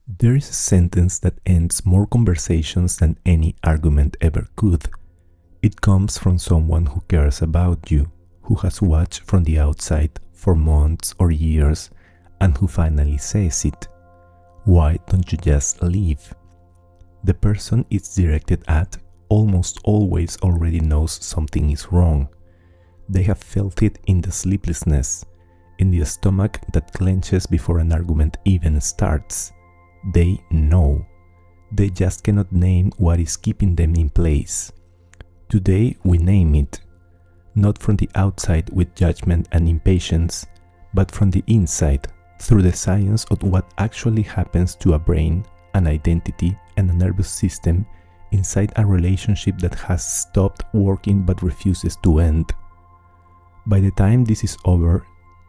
There is a sentence that ends more conversations than any argument ever could. It comes from someone who cares about you, who has watched from the outside for months or years, and who finally says it. Why don't you just leave? The person it's directed at almost always already knows something is wrong. They have felt it in the sleeplessness, in the stomach that clenches before an argument even starts. They know. They just cannot name what is keeping them in place. Today we name it, not from the outside with judgment and impatience, but from the inside, through the science of what actually happens to a brain, an identity, and a nervous system inside a relationship that has stopped working but refuses to end. By the time this is over,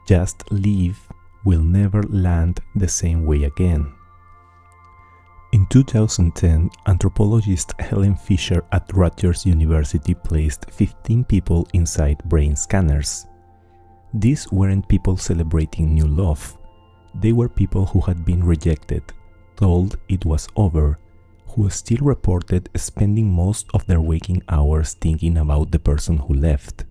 just leave will never land the same way again. In 2010, anthropologist Helen Fisher at Rutgers University placed 15 people inside brain scanners. These weren't people celebrating new love. They were people who had been rejected, told it was over, who still reported spending most of their waking hours thinking about the person who left.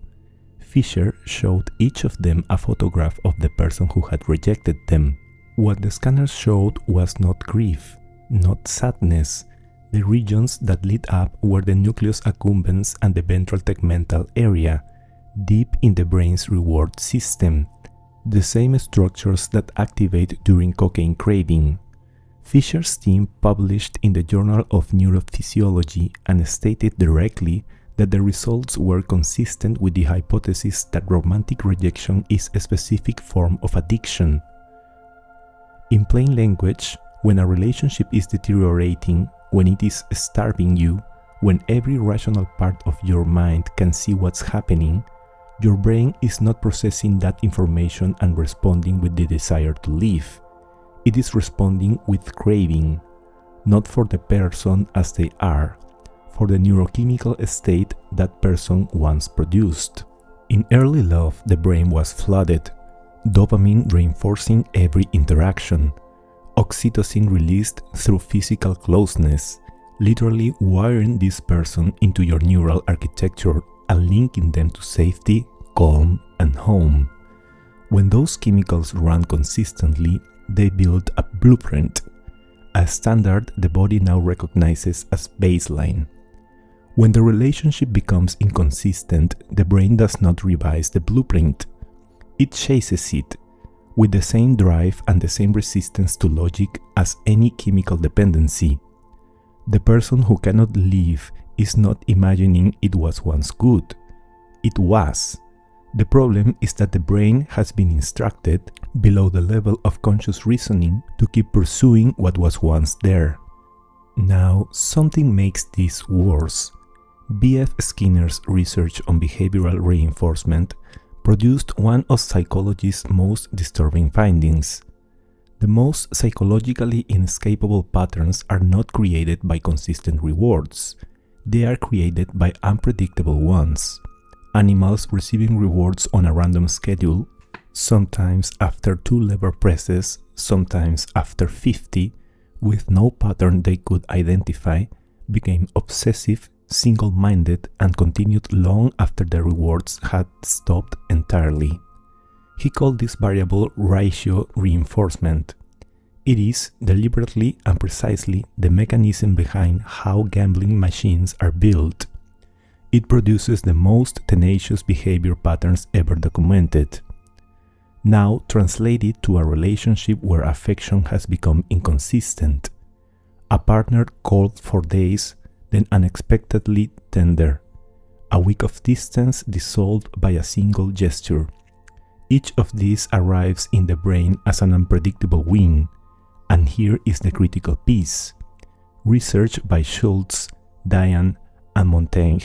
Fisher showed each of them a photograph of the person who had rejected them. What the scanners showed was not grief, not sadness. The regions that lit up were the nucleus accumbens and the ventral tegmental area, deep in the brain's reward system, the same structures that activate during cocaine craving. Fisher's team published in the Journal of Neurophysiology and stated directly that the results were consistent with the hypothesis that romantic rejection is a specific form of addiction. In plain language, when a relationship is deteriorating, when it is starving you, when every rational part of your mind can see what's happening, your brain is not processing that information and responding with the desire to leave. It is responding with craving, not for the person as they are, for the neurochemical state that person once produced. In early love, the brain was flooded, dopamine reinforcing every interaction, oxytocin released through physical closeness, literally wiring this person into your neural architecture and linking them to safety, calm, and home. When those chemicals run consistently, they build a blueprint, a standard the body now recognizes as baseline. When the relationship becomes inconsistent, the brain does not revise the blueprint. It chases it, with the same drive and the same resistance to logic as any chemical dependency. The person who cannot leave is not imagining it was once good. It was. The problem is that the brain has been instructed, below the level of conscious reasoning, to keep pursuing what was once there. Now, something makes this worse. B.F. Skinner's research on behavioral reinforcement produced one of psychology's most disturbing findings. The most psychologically inescapable patterns are not created by consistent rewards. They are created by unpredictable ones. Animals receiving rewards on a random schedule, sometimes after 2 lever presses, sometimes after 50, with no pattern they could identify, became obsessive, single-minded, and continued long after the rewards had stopped entirely. He called this variable ratio reinforcement. It is, deliberately and precisely, the mechanism behind how gambling machines are built. It produces the most tenacious behavior patterns ever documented. Now translate it to a relationship where affection has become inconsistent. A partner called for days, then unexpectedly tender. A week of distance dissolved by a single gesture. Each of these arrives in the brain as an unpredictable win. And here is the critical piece. Research by Schultz, Diane, and Montaigne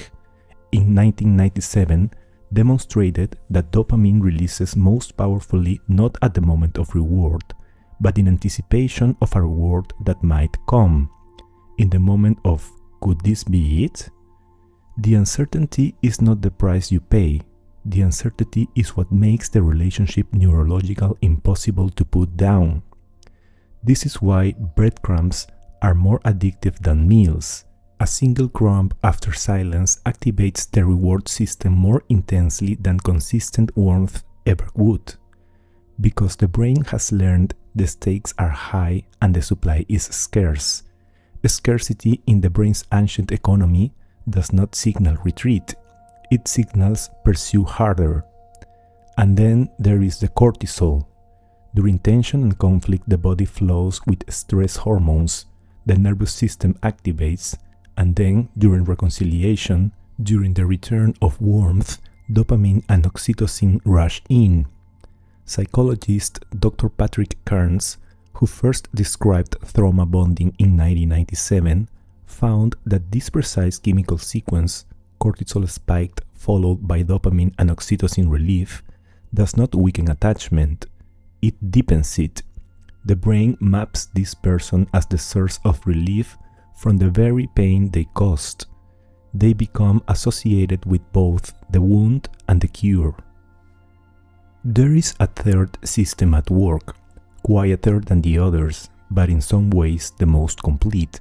in 1997 demonstrated that dopamine releases most powerfully not at the moment of reward, but in anticipation of a reward that might come. In the moment of, could this be it? The uncertainty is not the price you pay. The uncertainty is what makes the relationship neurological impossible to put down. This is why breadcrumbs are more addictive than meals. A single crumb after silence activates the reward system more intensely than consistent warmth ever would, because the brain has learned the stakes are high and the supply is scarce. Scarcity in the brain's ancient economy does not signal retreat, it signals pursue harder. And then there is the cortisol. During tension and conflict, the body flows with stress hormones, the nervous system activates, and then during reconciliation, during the return of warmth, dopamine and oxytocin rush in. Psychologist Dr. Patrick Kearns, who first described trauma bonding in 1997, found that this precise chemical sequence, cortisol spiked followed by dopamine and oxytocin relief, does not weaken attachment, it deepens it. The brain maps this person as the source of relief from the very pain they caused. They become associated with both the wound and the cure. There is a third system at work, quieter than the others, but in some ways the most complete.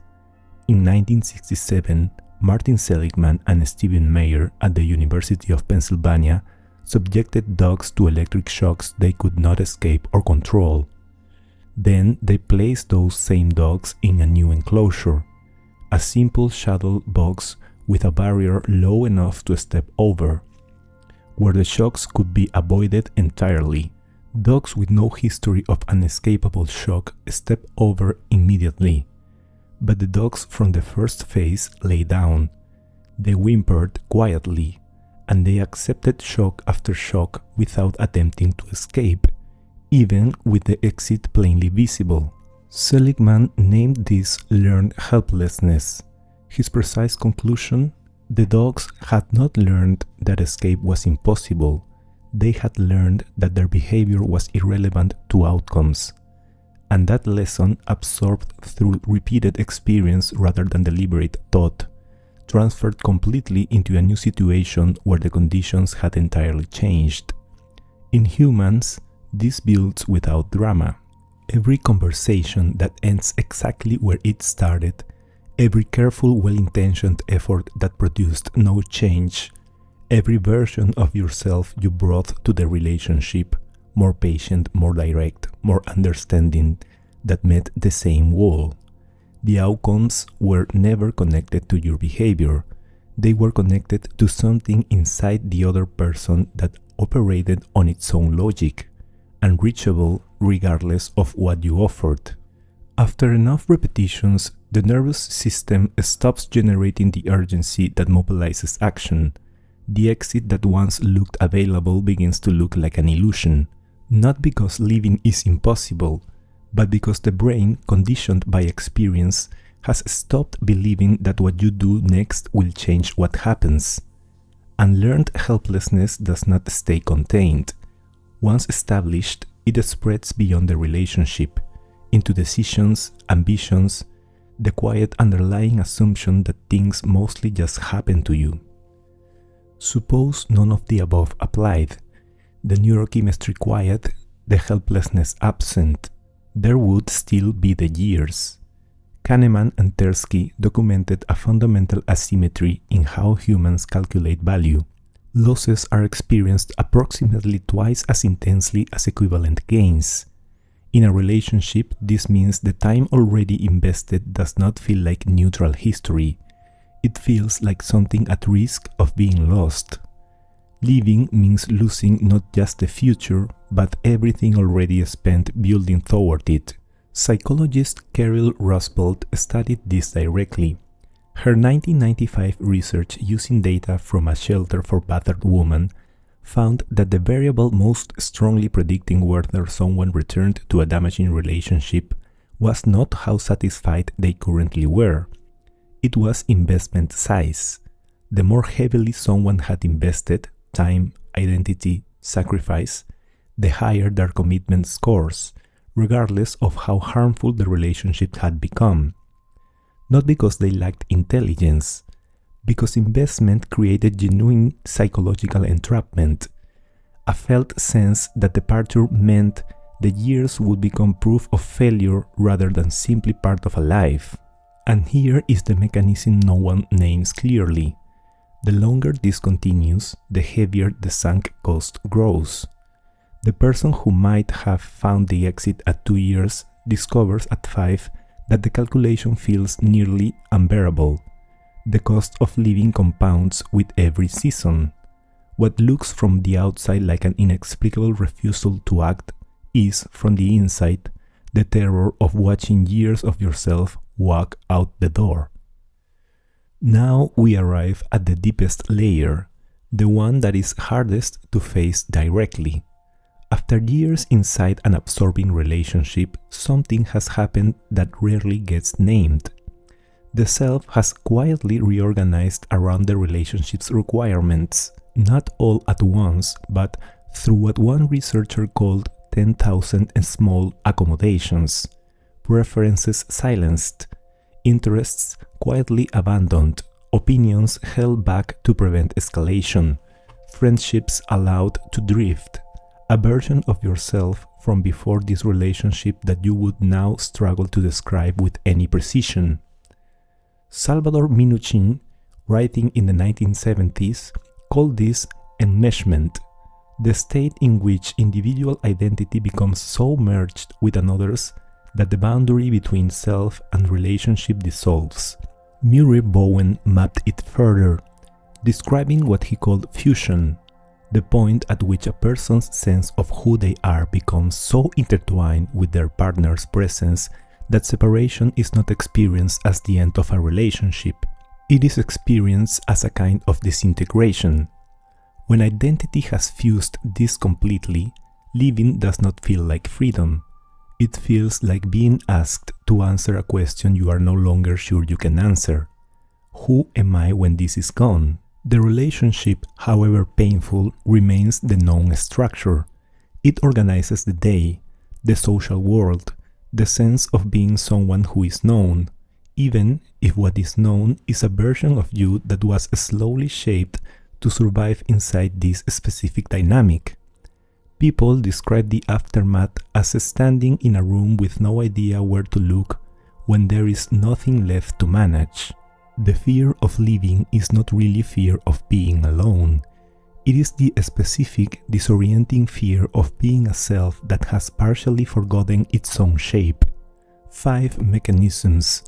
In 1967, Martin Seligman and Stephen Meyer at the University of Pennsylvania subjected dogs to electric shocks they could not escape or control. Then they placed those same dogs in a new enclosure, a simple shuttle box with a barrier low enough to step over, where the shocks could be avoided entirely. Dogs with no history of unescapable shock step over immediately, but the dogs from the first phase lay down. They whimpered quietly, and they accepted shock after shock without attempting to escape, even with the exit plainly visible. Seligman named this learned helplessness. His precise conclusion: the dogs had not learned that escape was impossible, they had learned that their behavior was irrelevant to outcomes, and that lesson, absorbed through repeated experience rather than deliberate thought, transferred completely into a new situation where the conditions had entirely changed. In humans, this builds without drama. Every conversation that ends exactly where it started, every careful, well-intentioned effort that produced no change, every version of yourself you brought to the relationship, more patient, more direct, more understanding, that met the same wall. The outcomes were never connected to your behavior. They were connected to something inside the other person that operated on its own logic, unreachable regardless of what you offered. After enough repetitions, the nervous system stops generating the urgency that mobilizes action. The exit that once looked available begins to look like an illusion, not because living is impossible, but because the brain, conditioned by experience, has stopped believing that what you do next will change what happens. Unlearned helplessness does not stay contained. Once established, it spreads beyond the relationship, into decisions, ambitions, the quiet underlying assumption that things mostly just happen to you. Suppose none of the above applied, the neurochemistry quiet, the helplessness absent, there would still be the years. Kahneman and Tversky documented a fundamental asymmetry in how humans calculate value. Losses are experienced approximately twice as intensely as equivalent gains. In a relationship, this means the time already invested does not feel like neutral history. It feels like something at risk of being lost. Leaving means losing not just the future, but everything already spent building toward it. Psychologist Carol Rusbold studied this directly. Her 1995 research using data from a shelter for battered women found that the variable most strongly predicting whether someone returned to a damaging relationship was not how satisfied they currently were. It was investment size. The more heavily someone had invested, time, identity, sacrifice, the higher their commitment scores, regardless of how harmful the relationship had become. Not because they lacked intelligence, because investment created genuine psychological entrapment, a felt sense that departure meant the years would become proof of failure rather than simply part of a life. And here is the mechanism no one names clearly. The longer this continues, the heavier the sunk cost grows. The person who might have found the exit at 2 years discovers at 5 that the calculation feels nearly unbearable. The cost of living compounds with every season. What looks from the outside like an inexplicable refusal to act is, from the inside, the terror of watching years of yourself walk out the door. Now we arrive at the deepest layer, the one that is hardest to face directly. After years inside an absorbing relationship, something has happened that rarely gets named. The self has quietly reorganized around the relationship's requirements, not all at once, but through what one researcher called 10,000 small accommodations, preferences silenced, interests quietly abandoned, opinions held back to prevent escalation, friendships allowed to drift, a version of yourself from before this relationship that you would now struggle to describe with any precision. Salvador Minuchin, writing in the 1970s, called this enmeshment, the state in which individual identity becomes so merged with another's that the boundary between self and relationship dissolves. Murray Bowen mapped it further, describing what he called fusion, the point at which a person's sense of who they are becomes so intertwined with their partner's presence that separation is not experienced as the end of a relationship. It is experienced as a kind of disintegration. When identity has fused this completely, living does not feel like freedom. It feels like being asked to answer a question you are no longer sure you can answer. Who am I when this is gone? The relationship, however painful, remains the known structure. It organizes the day, the social world, the sense of being someone who is known, even if what is known is a version of you that was slowly shaped to survive inside this specific dynamic. People describe the aftermath as standing in a room with no idea where to look when there is nothing left to manage. The fear of leaving is not really fear of being alone. It is the specific, disorienting fear of being a self that has partially forgotten its own shape. 5 mechanisms: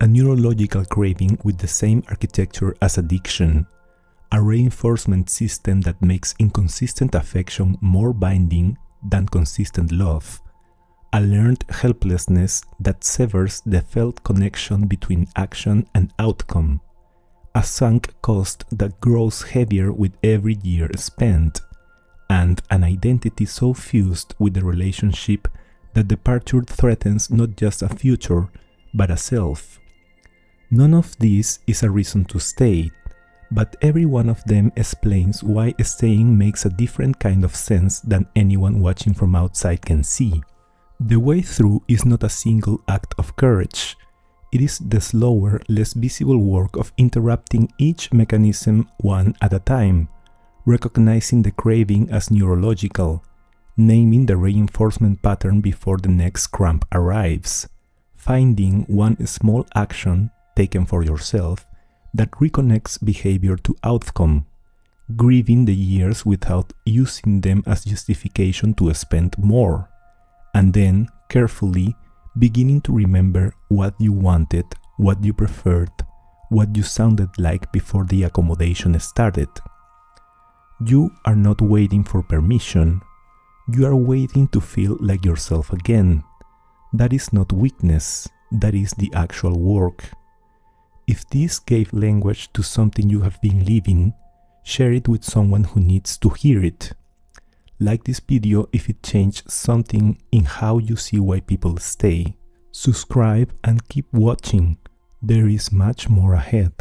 a neurological craving with the same architecture as addiction, a reinforcement system that makes inconsistent affection more binding than consistent love, a learned helplessness that severs the felt connection between action and outcome, a sunk cost that grows heavier with every year spent, and an identity so fused with the relationship that departure threatens not just a future, but a self. None of this is a reason to stay, but every one of them explains why staying makes a different kind of sense than anyone watching from outside can see. The way through is not a single act of courage. It is the slower, less visible work of interrupting each mechanism one at a time, recognizing the craving as neurological, naming the reinforcement pattern before the next cramp arrives, finding one small action taken for yourself that reconnects behavior to outcome, grieving the years without using them as justification to spend more, and then carefully beginning to remember what you wanted, what you preferred, what you sounded like before the accommodation started. You are not waiting for permission. You are waiting to feel like yourself again. That is not weakness, that is the actual work. If this gave language to something you have been living, share it with someone who needs to hear it. Like this video if it changed something in how you see why people stay. Subscribe and keep watching. There is much more ahead.